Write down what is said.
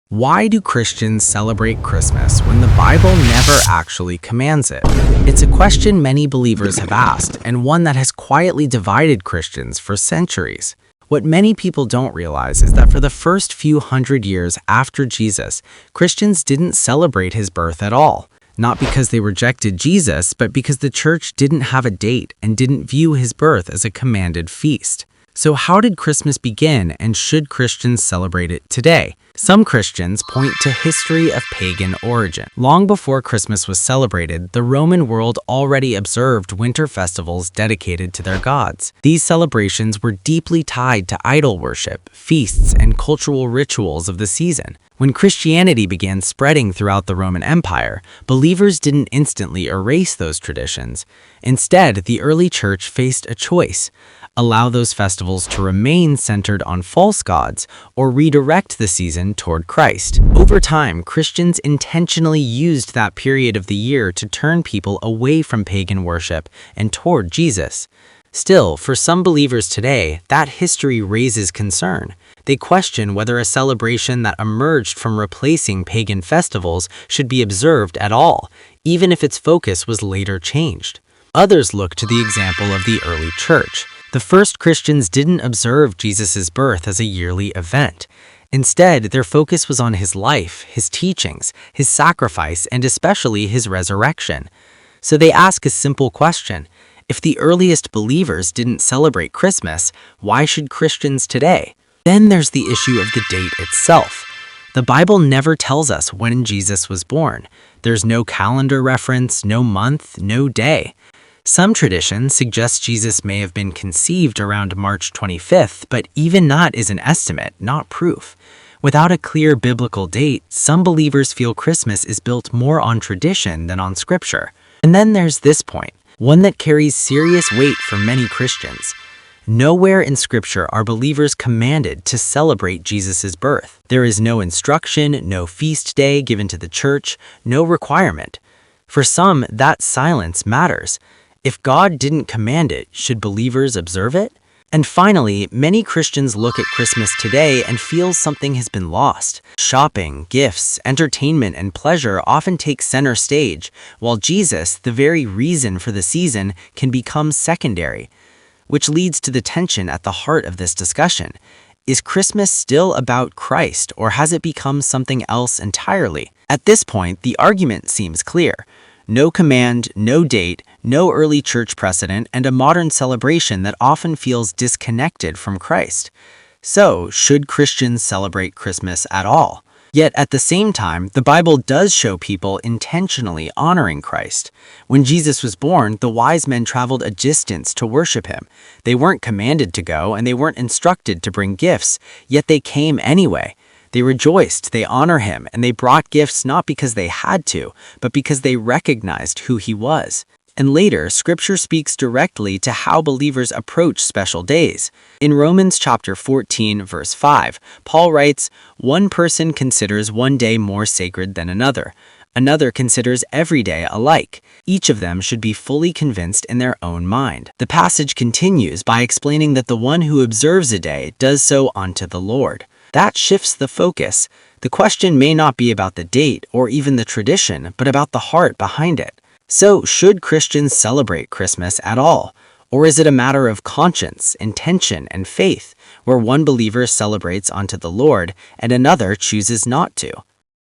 Why do Christians celebrate Christmas when the Bible never actually commands it? It's a question many believers have asked, and one that has quietly divided Christians for centuries. What many people don't realize is that for the first few hundred years after Jesus, Christians didn't celebrate his birth at all. Not because they rejected Jesus, but because the church didn't have a date and didn't view his birth as a commanded feast. So how did Christmas begin, and should Christians celebrate it today? Some Christians point to history of pagan origin. Long before Christmas was celebrated, the Roman world already observed winter festivals dedicated to their gods. These celebrations were deeply tied to idol worship, feasts, and cultural rituals of the season. When Christianity began spreading throughout the Roman Empire, believers didn't instantly erase those traditions. Instead, the early church faced a choice: allow those festivals to remain centered on false gods, or redirect the season toward Christ. Over time, Christians intentionally used that period of the year to turn people away from pagan worship and toward Jesus. Still, for some believers today, that history raises concern. They question whether a celebration that emerged from replacing pagan festivals should be observed at all, even if its focus was later changed. Others look to the example of the early church. The first Christians didn't observe Jesus' birth as a yearly event. Instead, their focus was on his life, his teachings, his sacrifice, and especially his resurrection. So they ask a simple question: if the earliest believers didn't celebrate Christmas, why should Christians today? Then there's the issue of the date itself. The Bible never tells us when Jesus was born. There's no calendar reference, no month, no day. Some traditions suggest Jesus may have been conceived around March 25th, but even that is an estimate, not proof. Without a clear biblical date, some believers feel Christmas is built more on tradition than on scripture. And then there's this point, one that carries serious weight for many Christians. Nowhere in Scripture are believers commanded to celebrate Jesus' birth. There is no instruction, no feast day given to the church, no requirement. For some, that silence matters. If God didn't command it, should believers observe it? And finally, many Christians look at Christmas today and feel something has been lost. Shopping, gifts, entertainment, and pleasure often take center stage, while Jesus, the very reason for the season, can become secondary. Which leads to the tension at the heart of this discussion. Is Christmas still about Christ, or has it become something else entirely? At this point, the argument seems clear. No command, no date, no early church precedent, and a modern celebration that often feels disconnected from Christ. So, should Christians celebrate Christmas at all? Yet at the same time, the Bible does show people intentionally honoring Christ. When Jesus was born, the wise men traveled a distance to worship him. They weren't commanded to go, and they weren't instructed to bring gifts, yet they came anyway. They rejoiced, they honor him, and they brought gifts not because they had to, but because they recognized who he was. And later, Scripture speaks directly to how believers approach special days. In Romans chapter 14, verse 5, Paul writes, "One person considers one day more sacred than another. Another considers every day alike. Each of them should be fully convinced in their own mind." The passage continues by explaining that the one who observes a day does so unto the Lord. That shifts the focus. The question may not be about the date or even the tradition, but about the heart behind it. So, should Christians celebrate Christmas at all? Or is it a matter of conscience, intention, and faith, where one believer celebrates unto the Lord and another chooses not to?